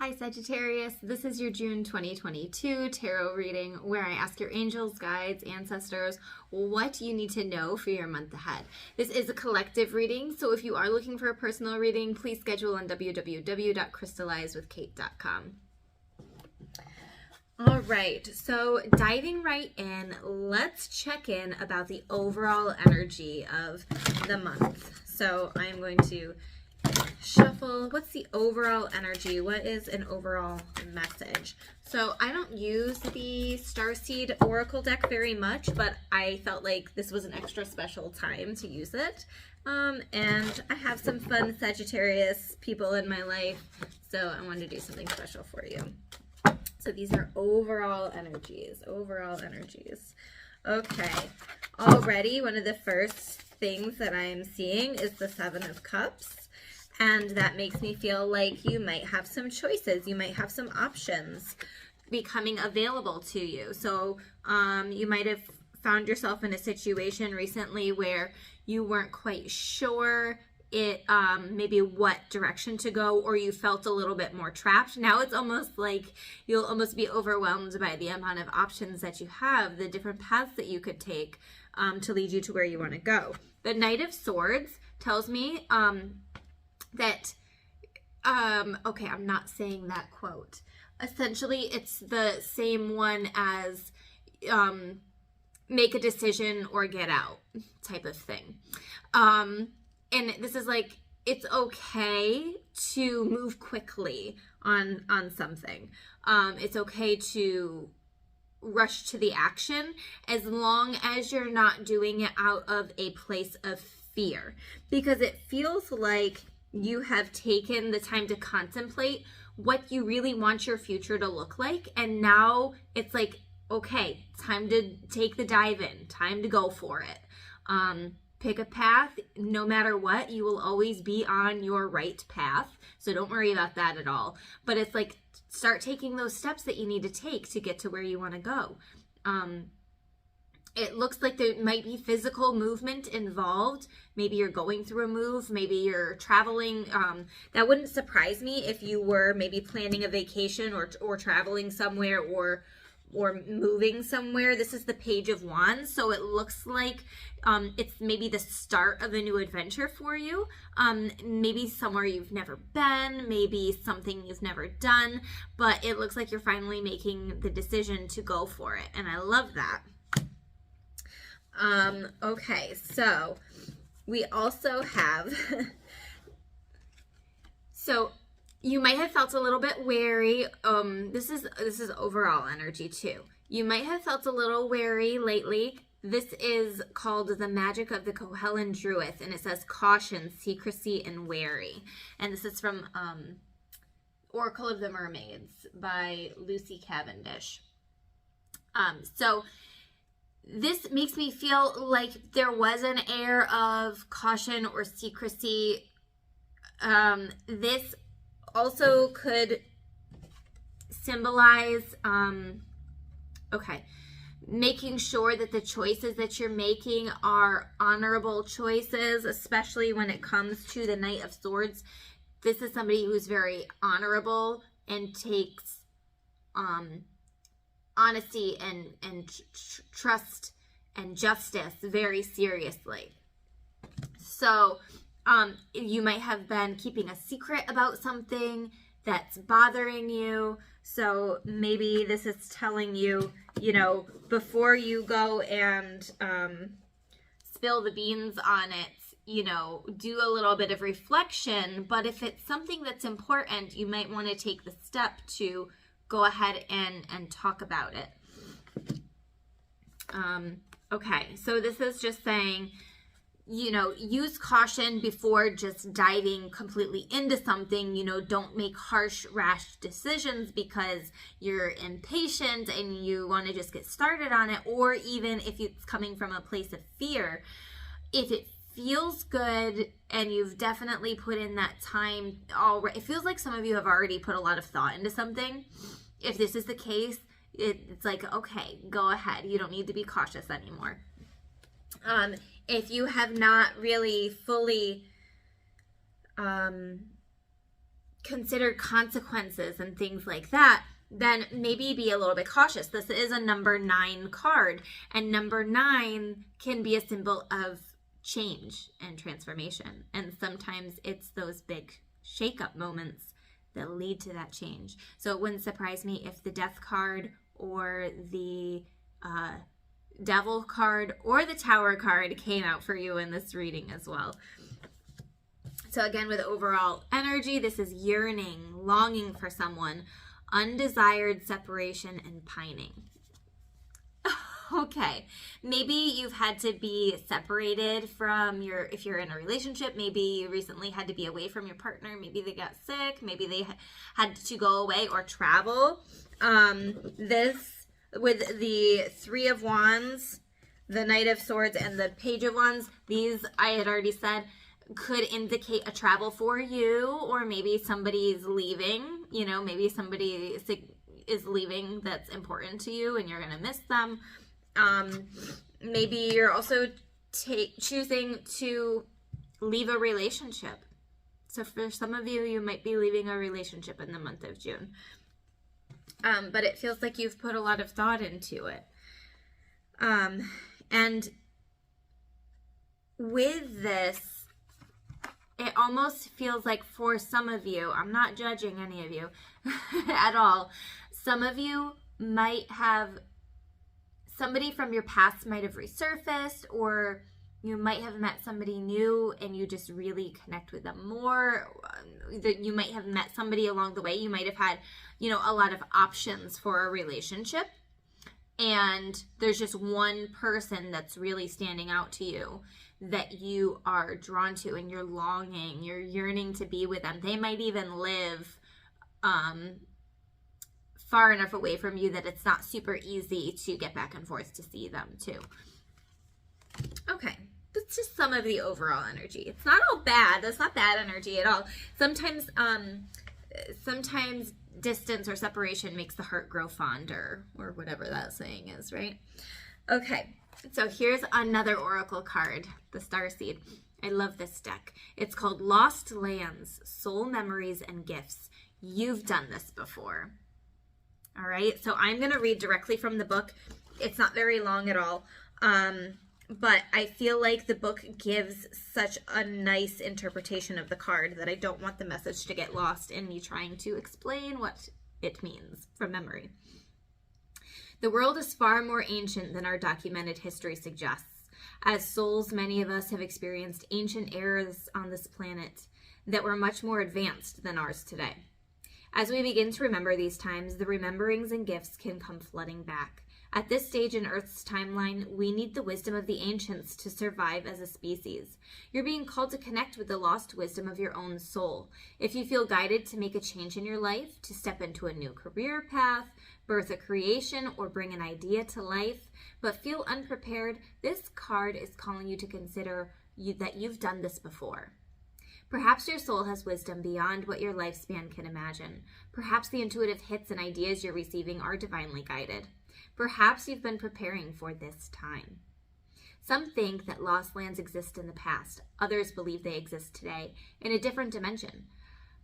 Hi Sagittarius, this is your June 2022 tarot reading where I ask your angels, guides, ancestors what you need to know for your month ahead. This is a collective reading, so if you are looking for a personal reading, please schedule on www.crystallizewithkate.com. All right, so diving right in, let's check in about the overall energy of the month. So I'm going to shuffle. What's the overall energy? What is an overall message? So I don't use the Starseed Oracle deck very much, but I felt like this was an extra special time to use it. And I have some fun Sagittarius people in my life, so I wanted to do something special for you. So these are overall energies, Okay, already one of the first things that I'm seeing is the Seven of Cups. And that makes me feel like you might have some choices. You might have some options becoming available to you. So you might have found yourself in a situation recently where you weren't quite sure maybe what direction to go, or you felt a little bit more trapped. Now it's almost like you'll almost be overwhelmed by the amount of options that you have, the different paths that you could take to lead you to where you want to go. The Knight of Swords tells me that, okay, I'm not saying that quote. Essentially, it's the same one as make a decision or get out type of thing. And this is like, it's okay to move quickly on something. It's okay to rush to the action as long as you're not doing it out of a place of fear, because it feels like you have taken the time to contemplate what you really want your future to look like. And now it's like, okay, time to take the dive in, time to go for it. Pick a path. No matter what, you will always be on your right path. So don't worry about that at all. But it's like, start taking those steps that you need to take to get to where you want to go. It looks like there might be physical movement involved. Maybe you're going through a move. Maybe you're traveling. That wouldn't surprise me if you were maybe planning a vacation or traveling somewhere or moving somewhere. This is the Page of Wands. So it looks like it's maybe the start of a new adventure for you. Maybe somewhere you've never been, maybe something you've never done, but it looks like you're finally making the decision to go for it. And I love that. Okay, so we also have, so you might have felt a little bit wary. This is overall energy too. You might have felt a little wary lately. This is called the Magic of the Kohellan Druid, and it says caution, secrecy, and wary. And this is from Oracle of the Mermaids by Lucy Cavendish. So this makes me feel like there was an air of caution or secrecy. This also could symbolize, making sure that the choices that you're making are honorable choices, especially when it comes to the Knight of Swords. This is somebody who's very honorable and takes honesty and trust and justice very seriously. So you might have been keeping a secret about something that's bothering you. So maybe this is telling you, before you go and spill the beans on it, do a little bit of reflection. But if it's something that's important, you might want to take the step to go ahead and talk about it. Okay, so this is just saying, use caution before just diving completely into something. Don't make harsh, rash decisions because you're impatient and you want to just get started on it. Or even if it's coming from a place of fear, if it feels good and you've definitely put in that time already, it feels like some of you have already put a lot of thought into something. If this is the case, it's like, okay, go ahead. You don't need to be cautious anymore. If you have not really fully consider consequences and things like that, then maybe be a little bit cautious. This is a number 9 card, and number 9 can be a symbol of change and transformation. And sometimes it's those big shake-up moments that lead to that change. So it wouldn't surprise me if the Death card or the Devil card or the Tower card came out for you in this reading as well. So again, with overall energy, this is yearning, longing for someone, undesired separation, and pining. Okay, maybe you've had to be separated from if you're in a relationship, maybe you recently had to be away from your partner, maybe they got sick, maybe they had to go away or travel. This, with the 3 of Wands, the Knight of Swords, and the Page of Wands, these, I had already said, could indicate a travel for you, or maybe somebody's leaving, maybe somebody is leaving that's important to you and you're going to miss them. Maybe you're also choosing to leave a relationship. So for some of you, you might be leaving a relationship in the month of June. But it feels like you've put a lot of thought into it. And with this, it almost feels like for some of you, I'm not judging any of you at all. Some of you might have, somebody from your past might have resurfaced, or you might have met somebody new and you just really connect with them more. You might have met somebody along the way. You might have had, a lot of options for a relationship. And there's just one person that's really standing out to you that you are drawn to, and you're longing, you're yearning to be with them. They might even live far enough away from you that it's not super easy to get back and forth to see them too. Okay, that's just some of the overall energy. It's not all bad. That's not bad energy at all. Sometimes distance or separation makes the heart grow fonder, or whatever that saying is, right? Okay, so here's another oracle card, the Starseed. I love this deck. It's called Lost Lands, Soul Memories and Gifts. You've done this before. All right, so I'm going to read directly from the book. It's not very long at all, but I feel like the book gives such a nice interpretation of the card that I don't want the message to get lost in me trying to explain what it means from memory. The world is far more ancient than our documented history suggests. As souls, many of us have experienced ancient eras on this planet that were much more advanced than ours today. As we begin to remember these times, the rememberings and gifts can come flooding back. At this stage in Earth's timeline, we need the wisdom of the ancients to survive as a species. You're being called to connect with the lost wisdom of your own soul. If you feel guided to make a change in your life, to step into a new career path, birth a creation, or bring an idea to life, but feel unprepared, this card is calling you to consider that you've done this before. Perhaps your soul has wisdom beyond what your lifespan can imagine. Perhaps the intuitive hits and ideas you're receiving are divinely guided. Perhaps you've been preparing for this time. Some think that lost lands exist in the past. Others believe they exist today, in a different dimension.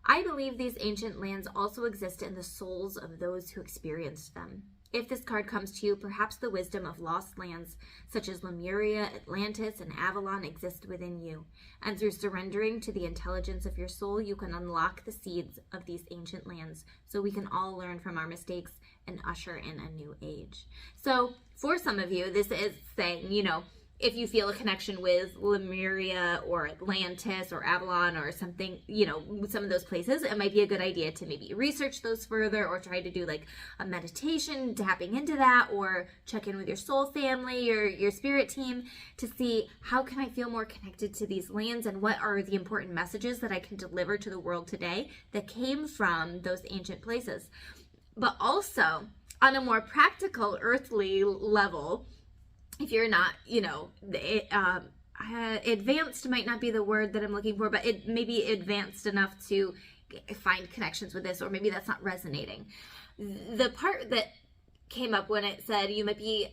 I believe these ancient lands also exist in the souls of those who experienced them. If this card comes to you, perhaps the wisdom of lost lands, such as Lemuria, Atlantis, and Avalon, exist within you. And through surrendering to the intelligence of your soul, you can unlock the seeds of these ancient lands, so we can all learn from our mistakes and usher in a new age. So for some of you, this is saying, if you feel a connection with Lemuria or Atlantis or Avalon or something, some of those places, it might be a good idea to maybe research those further, or try to do like a meditation tapping into that, or check in with your soul family or your spirit team to see how can I feel more connected to these lands, and what are the important messages that I can deliver to the world today that came from those ancient places. But also on a more practical earthly level, if you're not, advanced might not be the word that I'm looking for, but it may be advanced enough to find connections with this, or maybe that's not resonating. The part that came up when it said you might be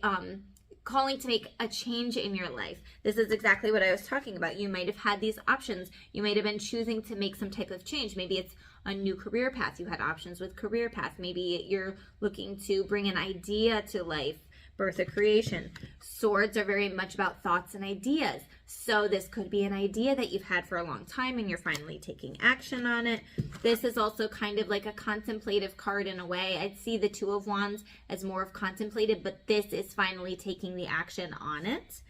calling to make a change in your life, this is exactly what I was talking about. You might have had these options. You might have been choosing to make some type of change. Maybe it's a new career path. You had options with career path. Maybe you're looking to bring an idea to life, birth of creation. Swords are very much about thoughts and ideas. So this could be an idea that you've had for a long time and you're finally taking action on it. This is also kind of like a contemplative card in a way. I'd see the Two of Wands as more of contemplative, but this is finally taking the action on it.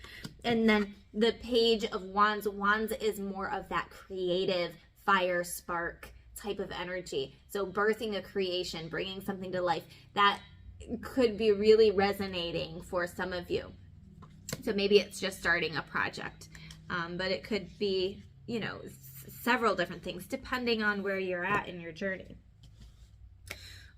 And then the Page of Wands. Wands is more of that creative fire spark type of energy. So birthing a creation, bringing something to life, that could be really resonating for some of you. So maybe it's just starting a project, but it could be, you know, several different things depending on where you're at in your journey.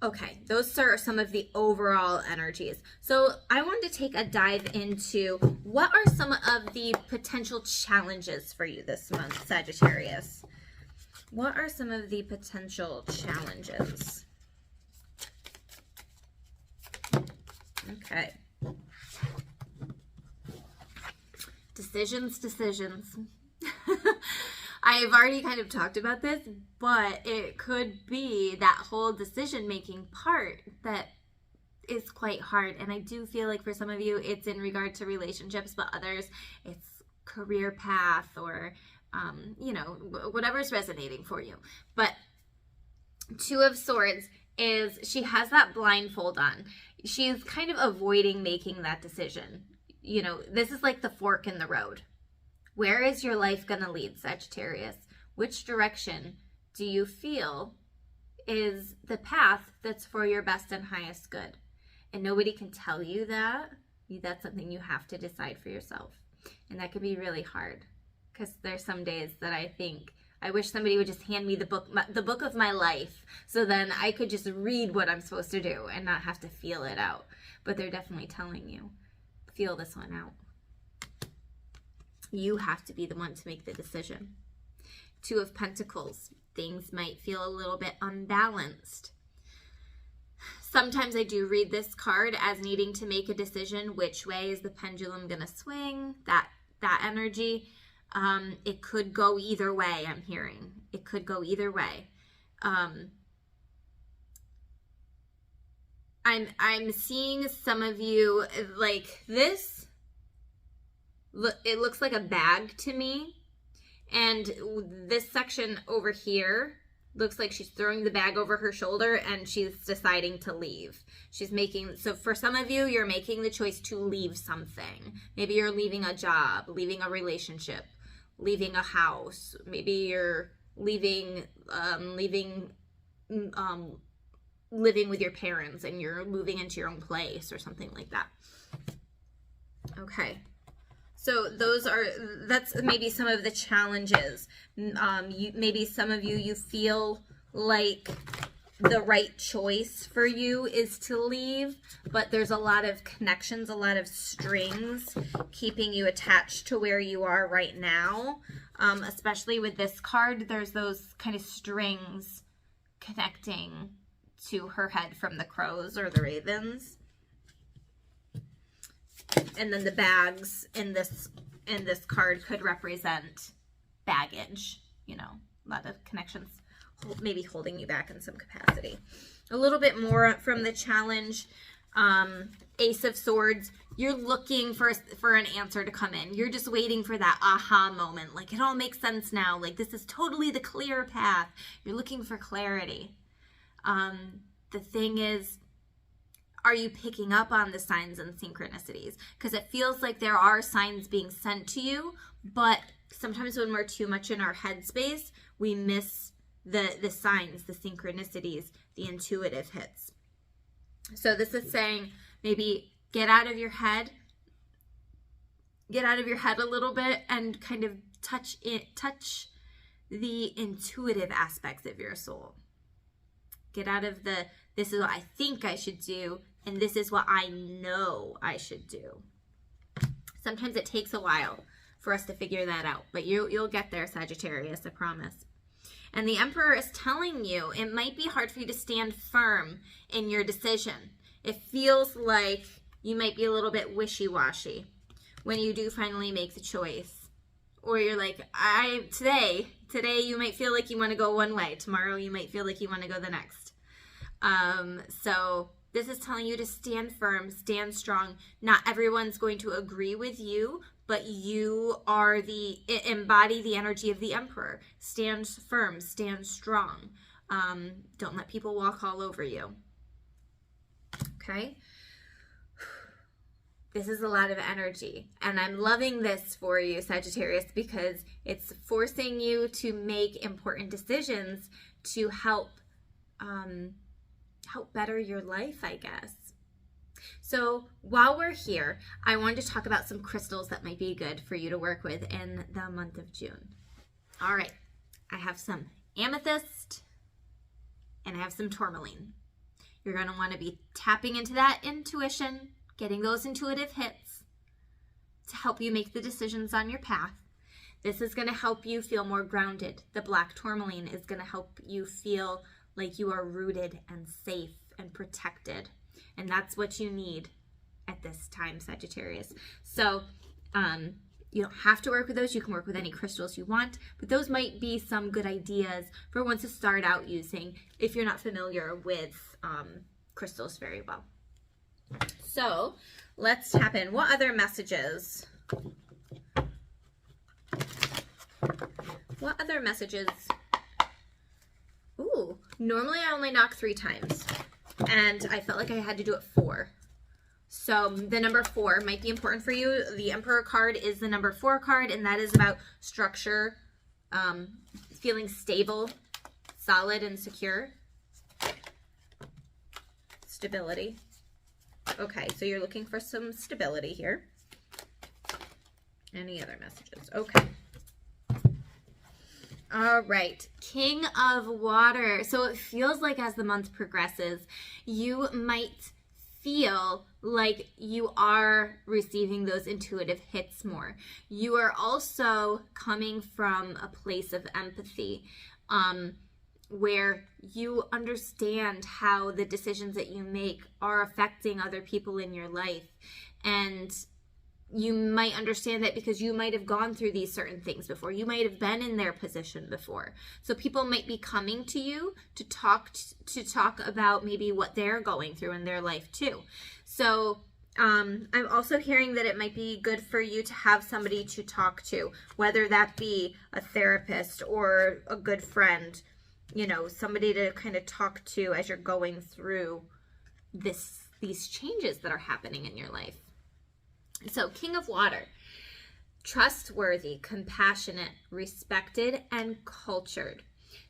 Okay, those are some of the overall energies. So I wanted to take a dive into what are some of the potential challenges for you this month, Sagittarius. What are some of the potential challenges? Okay. Decisions. I've already kind of talked about this, but it could be that whole decision-making part that is quite hard. And I do feel like for some of you, it's in regard to relationships, but others, it's career path or, you know, whatever's resonating for you. But Two of Swords is she has that blindfold on. She's kind of avoiding making that decision. You know, this is like the fork in the road. Where is your life going to lead, Sagittarius? Which direction do you feel is the path that's for your best and highest good? And nobody can tell you that. That's something you have to decide for yourself. And that can be really hard because there's some days that I think, I wish somebody would just hand me the book of my life so then I could just read what I'm supposed to do and not have to feel it out. But they're definitely telling you, feel this one out. You have to be the one to make the decision. Two of Pentacles. Things might feel a little bit unbalanced. Sometimes I do read this card as needing to make a decision. Which way is the pendulum going to swing? That energy. It could go either way, I'm hearing. It could go either way. I'm seeing some of you like this. It looks like a bag to me. And this section over here looks like she's throwing the bag over her shoulder and she's deciding to leave. So for some of you, you're making the choice to leave something. Maybe you're leaving a job, leaving a relationship, leaving a house. Maybe you're living with your parents and you're moving into your own place or something like that. Okay. So that's maybe some of the challenges. Maybe some of you feel like the right choice for you is to leave, but there's a lot of connections, a lot of strings keeping you attached to where you are right now. Especially with this card, there's those kind of strings connecting to her head from the crows or the ravens. And then the bags in this card could represent baggage, you know, a lot of connections maybe holding you back in some capacity. A little bit more from the challenge, Ace of Swords, you're looking for an answer to come in. You're just waiting for that aha moment. Like, it all makes sense now. Like, this is totally the clear path. You're looking for clarity. The thing is, are you picking up on the signs and synchronicities? Because it feels like there are signs being sent to you, but sometimes when we're too much in our headspace, we miss the signs, the synchronicities, the intuitive hits. So this is saying maybe get out of your head a little bit and kind of touch the intuitive aspects of your soul. Get out of this is what I think I should do, and this is what I know I should do. Sometimes it takes a while for us to figure that out, but you'll get there, Sagittarius, I promise. And the Emperor is telling you it might be hard for you to stand firm in your decision. It feels like you might be a little bit wishy-washy when you do finally make the choice. Or you're like, today you might feel like you want to go one way. Tomorrow you might feel like you want to go the next. So this is telling you to stand firm, stand strong. Not everyone's going to agree with you, but you are embody the energy of the Emperor. Stand firm, stand strong. Don't let people walk all over you. Okay? This is a lot of energy, and I'm loving this for you, Sagittarius, because it's forcing you to make important decisions to help better your life, I guess. So while we're here, I wanted to talk about some crystals that might be good for you to work with in the month of June. All right, I have some amethyst and I have some tourmaline. You're going to want to be tapping into that intuition, getting those intuitive hits to help you make the decisions on your path. This is going to help you feel more grounded. The black tourmaline is going to help you feel like you are rooted and safe and protected. And that's what you need at this time, Sagittarius. So you don't have to work with those. You can work with any crystals you want, but those might be some good ideas for one to start out using if you're not familiar with crystals very well. So let's tap in. What other messages? What other messages? Ooh, normally I only knock 3 times, and I felt like I had to do it 4. So the number 4 might be important for you. The Emperor card is the number 4 card, and that is about structure, feeling stable, solid, and secure. Stability. Okay, so you're looking for some stability here. Any other messages? Okay. All right, King of Water. So it feels like as the month progresses, you might feel like you are receiving those intuitive hits more. You are also coming from a place of empathy, where you understand how the decisions that you make are affecting other people in your life. And you might understand that because you might have gone through these certain things before. You might have been in their position before. So people might be coming to you to talk about maybe what they're going through in their life too. So I'm also hearing that it might be good for you to have somebody to talk to, whether that be a therapist or a good friend, you know, somebody to kind of talk to as you're going through these changes that are happening in your life. So King of Water, trustworthy, compassionate, respected, and cultured.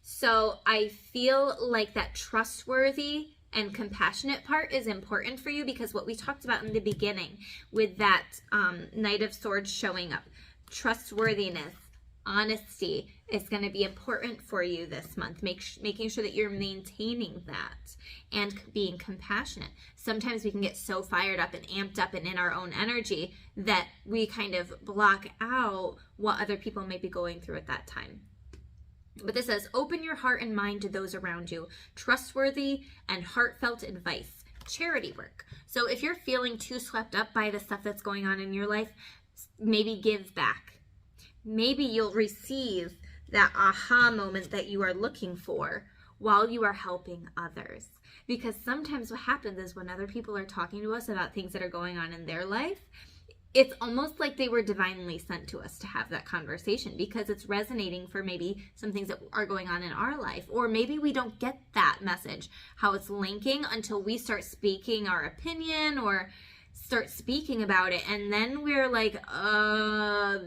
So I feel like that trustworthy and compassionate part is important for you because what we talked about in the beginning with that Knight of Swords showing up, trustworthiness, honesty is going to be important for you this month. Making sure that you're maintaining that and being compassionate. Sometimes we can get so fired up and amped up and in our own energy that we kind of block out what other people may be going through at that time. But this says, open your heart and mind to those around you. Trustworthy and heartfelt advice. Charity work. So if you're feeling too swept up by the stuff that's going on in your life, maybe give back. Maybe you'll receive that aha moment that you are looking for while you are helping others. Because sometimes what happens is when other people are talking to us about things that are going on in their life, it's almost like they were divinely sent to us to have that conversation because it's resonating for maybe some things that are going on in our life. Or maybe we don't get that message, how it's linking until we start speaking our opinion or start speaking about it, and then we're like,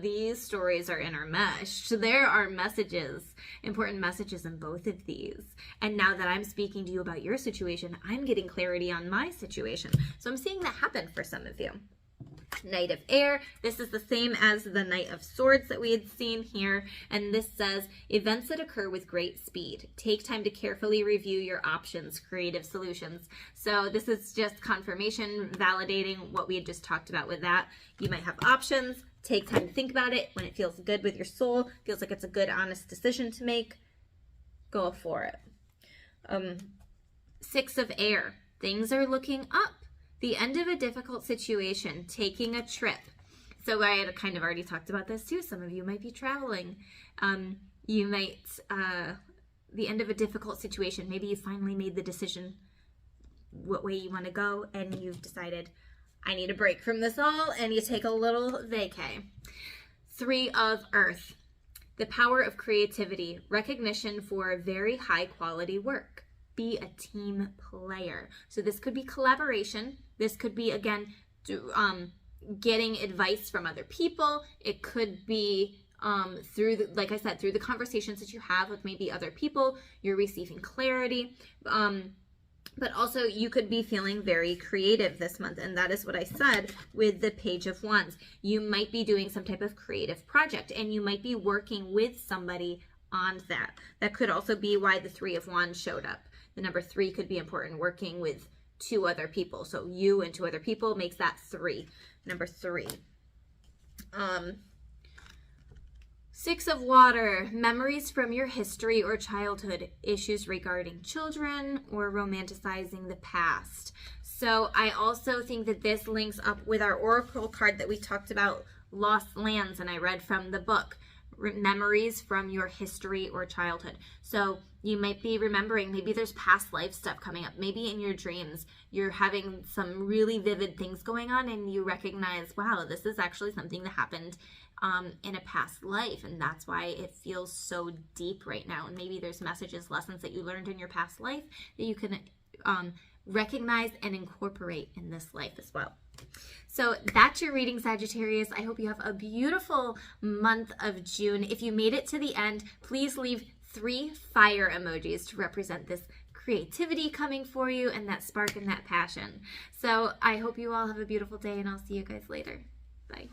these stories are intermeshed. There are messages, important messages in both of these. And now that I'm speaking to you about your situation, I'm getting clarity on my situation. So I'm seeing that happen for some of you. Knight of Air. This is the same as the Knight of Swords that we had seen here. And this says, events that occur with great speed. Take time to carefully review your options, creative solutions. So this is just confirmation, validating what we had just talked about with that. You might have options. Take time to think about it. When it feels good with your soul, feels like it's a good, honest decision to make, go for it. 6 of Air. Things are looking up. The end of a difficult situation, taking a trip, So I had kind of already talked about this too. Some of you might be traveling. You might, the end of a difficult situation, maybe you finally made the decision what way you want to go, and you've decided, I need a break from this all, and you take a little vacay. 3 of Earth, the power of creativity, recognition for very high quality work. Be a team player. So this could be collaboration. This could be, again, getting advice from other people. It could be through the, like I said, through the conversations that you have with maybe other people, you're receiving clarity. But also you could be feeling very creative this month. And that is what I said with the Page of Wands. You might be doing some type of creative project, and you might be working with somebody on that. That could also be why the 3 of Wands showed up. The number 3 could be important, working with 2 other people. So you and 2 other people makes that 3. Number 3. 6 of Water, memories from your history or childhood, issues regarding children or romanticizing the past. So I also think that this links up with our oracle card that we talked about, Lost Lands, and I read from the book, memories from your history or childhood. So you might be remembering, maybe there's past life stuff coming up. Maybe in your dreams, you're having some really vivid things going on, and you recognize, wow, this is actually something that happened in a past life, and that's why it feels so deep right now. And maybe there's messages, lessons that you learned in your past life that you can recognize and incorporate in this life as well. So that's your reading, Sagittarius. I hope you have a beautiful month of June. If you made it to the end, please leave 3 fire emojis to represent this creativity coming for you and that spark and that passion. So I hope you all have a beautiful day, and I'll see you guys later. Bye.